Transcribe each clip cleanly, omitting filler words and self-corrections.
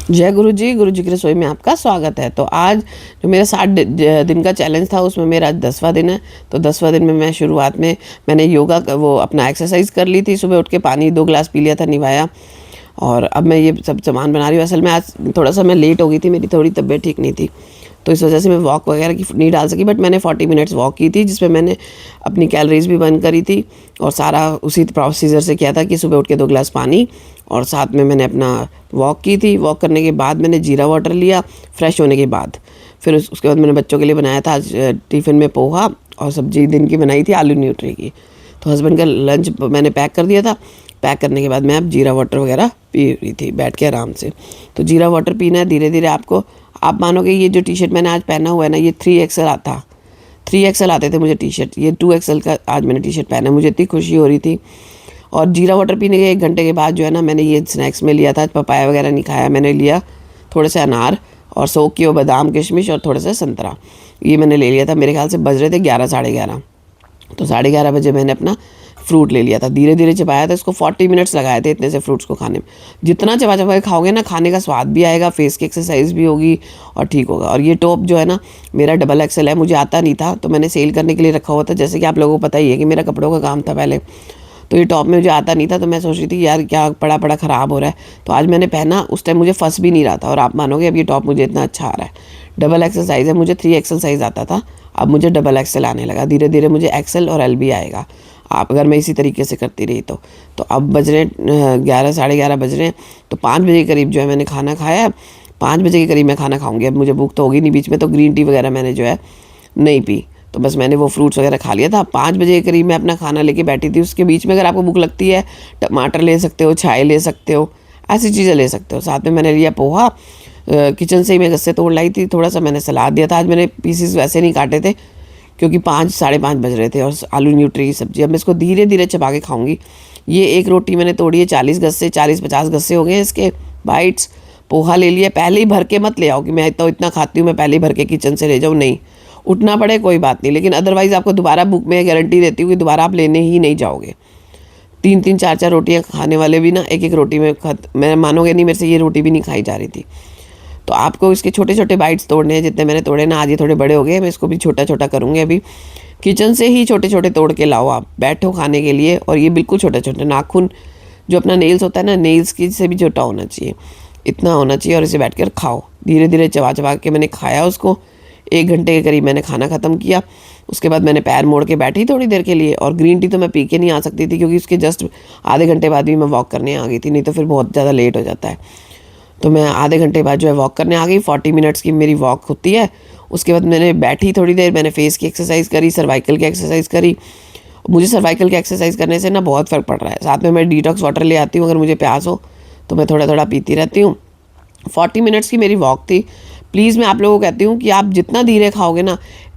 जय गुरु जी की रसोई में आपका स्वागत है। तो आज जो मेरा 60 दिन का चैलेंज था उसमें मेरा आज 10वां दिन है। तो 10वां दिन में मैं शुरुआत में मैंने योगा वो अपना एक्सरसाइज कर ली थी, सुबह उठ के पानी 2 गिलास पी लिया था, निभाया। और अब मैं ये सब सामान बना रही हूँ। असल में आज थोड़ा सा मैं लेट हो गई थी, मेरी थोड़ी तबीयत ठीक नहीं थी, तो इस वजह से मैं वॉक वगैरह की नहीं डाल सकी। बट मैंने 40 मिनट्स वॉक की थी, जिसमें मैंने अपनी कैलोरीज भी बर्न करी थी और सारा उसी प्रोसीजर से किया था कि सुबह उठ के 2 गिलास पानी और साथ में मैंने अपना वॉक की थी। वॉक करने के बाद मैंने जीरा वाटर लिया फ्रेश होने के बाद। फिर उसके बाद मैंने बच्चों के लिए बनाया था आज टिफ़िन में पोहा और सब्जी दिन की बनाई थी आलू न्यूट्री की। तो हस्बैंड का लंच मैंने पैक कर दिया था। पैक करने के बाद मैं अब जीरा वाटर वगैरह पी रही थी बैठ के आराम से। तो जीरा वाटर पीना है धीरे धीरे आपको। आप मानोगे ये जो टी शर्ट मैंने आज पहना हुआ है ना, ये 3XL आता, 3XL आते थे मुझे टी शर्ट, ये 2XL का आज मैंने टी शर्ट पहना है। मुझे इतनी खुशी हो रही थी। और जीरा वाटर पीने के 1 घंटे के बाद जो है ना, मैंने ये स्नैक्स में लिया था, पपाया वगैरह नहीं खाया, मैंने लिया थोड़े से अनार और सोक किए बादाम किशमिश और थोड़ा सा संतरा, ये मैंने ले लिया था। मेरे ख्याल से बज रहे थे 11 साढ़े 11। तो 11:30 बजे मैंने अपना फ्रूट ले लिया था, धीरे धीरे चबाया था इसको। 40 मिनट्स लगाए थे इतने से फ्रूट्स को खाने में। जितना चबा चबा के खाओगे ना, खाने का स्वाद भी आएगा, फेस की एक्सरसाइज भी होगी और ठीक होगा। और ये टॉप जो है ना, मेरा XXL है, मुझे आता नहीं था तो मैंने सेल करने के लिए रखा हुआ था। जैसे कि आप लोगों को पता ही है कि मेरा कपड़ों का काम था पहले, तो ये टॉप में मुझे आता नहीं था। तो मैं सोच रही थी यार क्या पड़ा पड़ा ख़राब हो रहा है, तो आज मैंने पहना। उस टाइम मुझे फंस भी नहीं रहा था और आप मानोगे अब ये टॉप मुझे इतना अच्छा आ रहा है। XXL साइज़ है, मुझे 3XL साइज़ आता था, अब मुझे XXL आने लगा। धीरे धीरे मुझे XL और L भी आएगा, आप अगर मैं इसी तरीके से करती रही तो। अब बज रहे 11 साढ़े 11 बज रहे हैं। तो 5 बजे के करीब जो है मैंने खाना खाया। 5 बजे के करीब मैं खाना खाऊंगी। अब मुझे भूख तो होगी नहीं बीच में, तो ग्रीन टी वगैरह मैंने जो है नहीं पी, तो बस मैंने वो फ्रूट्स वगैरह खा लिया था। 5 बजे के करीब मैं अपना खाना लेके बैठी थी। उसके बीच में अगर आपको भूख लगती है, टमाटर ले सकते हो, चाय ले सकते हो, ऐसी चीज़ें ले सकते हो। साथ में मैंने लिया पोहा, किचन से ही मैं घर से तोड़ लाई थी। थोड़ा सा मैंने सलाद दिया था। आज मैंने पीसेस वैसे नहीं काटे थे क्योंकि 5 साढ़े 5 बज रहे थे। और आलू न्यूट्री की सब्ज़ी, अब मैं इसको धीरे धीरे चबा के खाऊंगी। ये एक रोटी मैंने तोड़ी है 40 गस्से, 40-50 गस्से हो गए हैं इसके बाइट्स। पोहा ले लिया। पहले ही भर के मत ले आओ कि मैं इतना खाती हूँ, मैं पहले ही भर के किचन से ले जाऊँ, नहीं। उठना पड़े कोई बात नहीं, लेकिन अदरवाइज़ आपको दोबारा भूख में गारंटी देती हूँ कि दोबारा आप लेने ही नहीं जाओगे। 3-3 4-4 रोटियाँ खाने वाले भी ना एक एक रोटी में मैं मानोगे नहीं, मेरे से ये रोटी भी नहीं खाई जा रही थी। तो आपको इसके छोटे छोटे बाइट्स तोड़ने हैं, जितने मैंने तोड़े ना, आज ये थोड़े बड़े हो गए, मैं इसको भी छोटा छोटा करूँगी। अभी किचन से ही छोटे छोटे तोड़ के लाओ, आप बैठो खाने के लिए। और ये बिल्कुल छोटे छोटे, नाखून जो अपना नेल्स होता है ना, नेल्स की से भी छोटा होना चाहिए, इतना होना चाहिए। और इसे बैठ कर खाओ, धीरे धीरे चबा चबा के मैंने खाया उसको। 1 घंटे के करीब मैंने खाना ख़त्म किया। उसके बाद मैंने पैर मोड़ के बैठी थोड़ी देर के लिए। और ग्रीन टी तो मैं पी के नहीं आ सकती थी, क्योंकि उसके जस्ट आधे घंटे बाद भी मैं वॉक करने आ गई थी, नहीं तो फिर बहुत ज़्यादा लेट हो जाता है। तो मैं आधे घंटे बाद जो है वॉक करने आ गई। 40 मिनट्स की मेरी वॉक होती है। उसके बाद मैंने बैठी थोड़ी देर, मैंने फेस की एक्सरसाइज करी, सर्वाइकल की एक्सरसाइज करी। मुझे सर्वाइकल की एक्सरसाइज करने से ना बहुत फ़र्क पड़ रहा है। साथ में मैं डिटॉक्स वाटर ले आती हूँ, अगर मुझे प्यास हो तो मैं थोड़ा थोड़ा पीती रहती हूँ। 40 मिनट्स की मेरी वॉक थी। प्लीज़ मैं आप लोगों को कहती हूँ कि आप जितना धीरे खाओगे ना,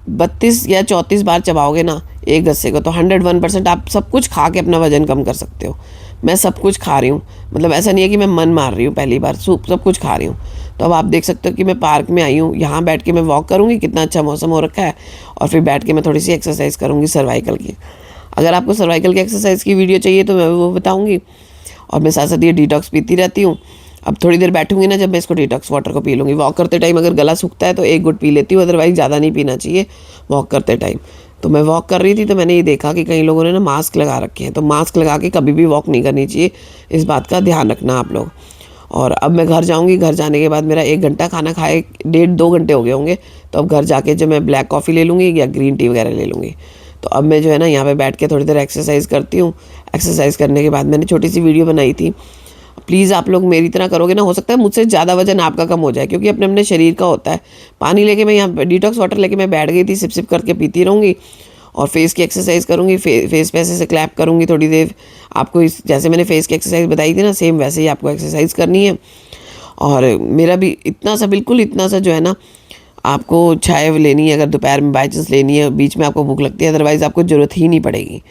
32 या 34 बार चबाओगे ना एक गस्से को, तो 101% आप सब कुछ खा के अपना वज़न कम कर सकते हो। मैं सब कुछ खा रही हूँ, मतलब ऐसा नहीं है कि मैं मन मार रही हूँ, पहली बार सब कुछ खा रही हूँ। तो अब आप देख सकते हो कि मैं पार्क में आई हूँ, यहाँ बैठ के मैं वॉक करूँगी, कितना अच्छा मौसम हो रखा है। और फिर बैठ के मैं थोड़ी सी एक्सरसाइज करूँगी सर्वाइकल की। अगर आपको सर्वाइकल की एक्सरसाइज की वीडियो चाहिए तो मैं वो बताऊँगी। और मैं साथ साथ ये डिटॉक्स पीती रहती हूँ। अब थोड़ी देर बैठूंगी ना, जब मैं इसको डिटॉक्स वाटर को पी लूँगी। वॉक करते टाइम अगर गला सूखता है तो 1 घुट पी लेती हूँ, अदरवाइज़ ज़्यादा नहीं पीना चाहिए वॉक करते टाइम। तो मैं वॉक कर रही थी तो मैंने ये देखा कि कई लोगों ने ना मास्क लगा रखे हैं, तो मास्क लगा के कभी भी वॉक नहीं करनी चाहिए, इस बात का ध्यान रखना आप लोग। और अब मैं घर जाऊँगी। घर जाने के बाद मेरा 1 घंटा खाना खाए 1.5-2 घंटे हो गए होंगे। तो अब घर जाके जो मैं ब्लैक कॉफ़ी ले लूँगी या ग्रीन टी वगैरह ले लूँगी। तो अब मैं जो है ना यहाँ पे बैठ के थोड़ी देर एक्सरसाइज करती हूँ। एक्सरसाइज करने के बाद मैंने छोटी सी वीडियो बनाई थी। प्लीज़ आप लोग मेरी तरह करोगे ना, हो सकता है मुझसे ज़्यादा वजन आपका कम हो जाए, क्योंकि अपने अपने शरीर का होता है। पानी लेके मैं यहाँ डिटॉक्स वाटर लेके मैं बैठ गई थी, सिप सिप करके पीती रहूँगी। और फेस की एक्सरसाइज करूँगी, फेस पे ऐसे से क्लैप करूँगी थोड़ी देर। आपको जैसे मैंने फेस की एक्सरसाइज बताई थी ना, सेम वैसे ही आपको एक्सरसाइज करनी है। और मेरा भी इतना सा, बिल्कुल इतना सा जो है ना, आपको चाय लेनी है अगर दोपहर में बाई चांस लेनी है, बीच में आपको भूख लगती है, अदरवाइज़ आपको ज़रूरत ही नहीं पड़ेगी।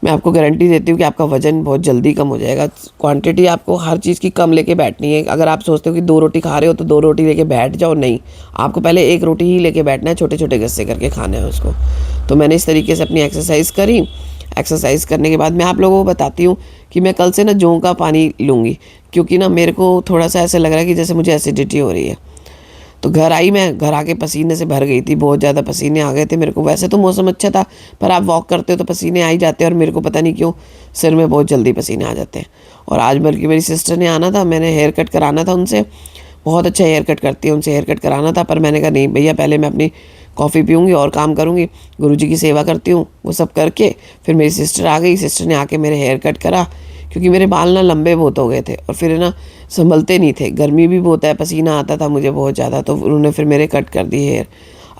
मैं आपको गारंटी देती हूँ कि आपका वज़न बहुत जल्दी कम हो जाएगा। क्वांटिटी आपको हर चीज़ की कम लेके बैठनी है। अगर आप सोचते हो कि 2 रोटी खा रहे हो तो 2 रोटी लेके बैठ जाओ, नहीं, आपको पहले 1 रोटी ही लेके बैठना है, छोटे छोटे गस्से करके खाना है उसको। तो मैंने इस तरीके से अपनी एक्सरसाइज करी। एक्सरसाइज करने के बाद मैं आप लोगों को बताती हूँ कि मैं कल से ना जौ का पानी लूँगी। क्योंकि ना मेरे को थोड़ा-सा ऐसा लग रहा है कि जैसे मुझे एसिडिटी हो रही है। तो घर आई, मैं घर आके पसीने से भर गई थी, बहुत ज़्यादा पसीने आ गए थे मेरे को। वैसे तो मौसम अच्छा था, पर आप वॉक करते हो तो पसीने आ ही जाते हैं और मेरे को पता नहीं क्यों सिर में बहुत जल्दी पसीने आ जाते हैं। और आज बल्कि मेरी सिस्टर ने आना था, मैंने हेयर कट कराना था उनसे, बहुत अच्छा हेयर कट करती है, उनसे हेयर कट कराना था। पर मैंने कहा नहीं भैया, पहले मैं अपनी कॉफ़ी पीऊँगी और काम करूँगी, गुरुजी की सेवा करती हूँ। वो सब करके फिर मेरी सिस्टर आ गई, सिस्टर ने आके मेरे हेयर कट करा, क्योंकि मेरे बाल ना लंबे बहुत हो गए थे और फिर ना संभलते नहीं थे, गर्मी भी बहुत है, पसीना आता था मुझे बहुत ज़्यादा, तो उन्होंने फिर मेरे कट कर दिए हेयर।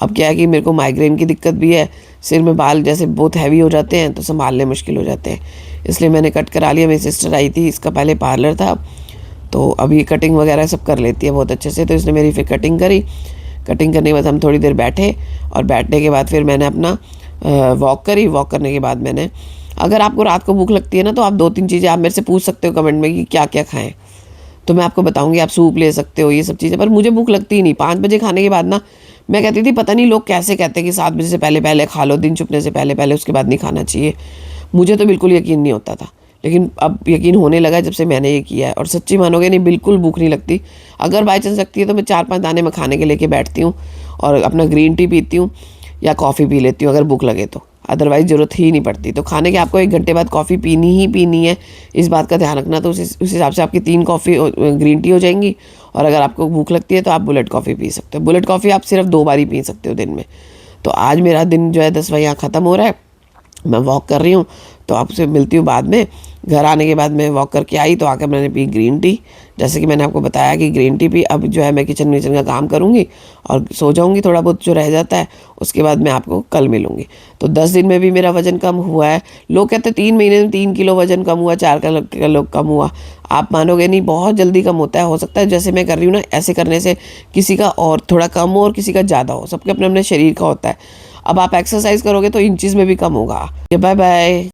अब क्या है कि मेरे को माइग्रेन की दिक्कत भी है, सिर में बाल जैसे बहुत हैवी हो जाते हैं तो संभालने मुश्किल हो जाते हैं, इसलिए मैंने कट करा लिया। मेरी सिस्टर आई थी, इसका पहले पार्लर था, तो अभी कटिंग वगैरह सब कर लेती है बहुत अच्छे से, तो इसने मेरी फिर कटिंग करी। कटिंग करने के बाद हम थोड़ी देर बैठे और बैठने के बाद फिर मैंने अपना वॉक करी। वॉक करने के बाद मैंने, अगर आपको रात को भूख लगती है ना, तो आप 2-3 चीज़ें आप मेरे से पूछ सकते हो कमेंट में कि क्या क्या खाएं, तो मैं आपको बताऊंगी। आप सूप ले सकते हो, ये सब चीज़ें, पर मुझे भूख लगती ही नहीं। 5 बजे खाने के बाद ना मैं कहती थी, पता नहीं लोग कैसे कहते हैं कि 7 बजे से पहले पहले खा लो, दिन छुपने से पहले पहले, उसके बाद नहीं खाना चाहिए। मुझे तो बिल्कुल यकीन नहीं होता था, लेकिन अब यकीन होने लगा जब से मैंने ये किया है। और सच्ची मानोगे नहीं, बिल्कुल भूख नहीं लगती। अगर बाई चांस लगती है तो मैं 4-5 दाने मैं खाने के लेके बैठती हूँ और अपना ग्रीन टी पीती हूँ या कॉफ़ी पी लेती हूँ अगर भूख लगे तो, अदरवाइज़ ज़रूरत ही नहीं पड़ती। तो खाने के आपको 1 घंटे बाद कॉफ़ी पीनी ही पीनी है, इस बात का ध्यान रखना। तो उस हिसाब से आपकी 3 कॉफ़ी ग्रीन टी हो जाएंगी, और अगर आपको भूख लगती है तो आप बुलेट कॉफ़ी पी सकते हो। बुलेट कॉफ़ी आप सिर्फ 2 बार ही पी सकते हो दिन में। तो आज मेरा दिन जो है 10 बजे यहाँ ख़त्म हो रहा है, मैं वॉक कर रही हूँ, तो आपसे मिलती हूँ बाद में। घर आने के बाद मैं वॉक करके आई तो आकर मैंने पी ग्रीन टी, जैसे कि मैंने आपको बताया कि ग्रीन टी पी। अब जो है मैं किचन विचन का काम करूँगी और सो जाऊँगी, थोड़ा बहुत जो रह जाता है उसके बाद मैं आपको कल मिलूँगी। तो 10 दिन में भी मेरा वज़न कम हुआ है। लोग कहते हैं 3 महीने में 3 किलो वज़न कम हुआ, 4 किलो कम हुआ। आप मानोगे नहीं, बहुत जल्दी कम होता है। हो सकता है जैसे मैं कर रही हूँ ना, ऐसे करने से किसी का और थोड़ा कम हो और किसी का ज़्यादा हो, सबके अपने अपने शरीर का होता है। अब आप एक्सरसाइज करोगे तो इंचज़ में भी कम होगा। Bye bye.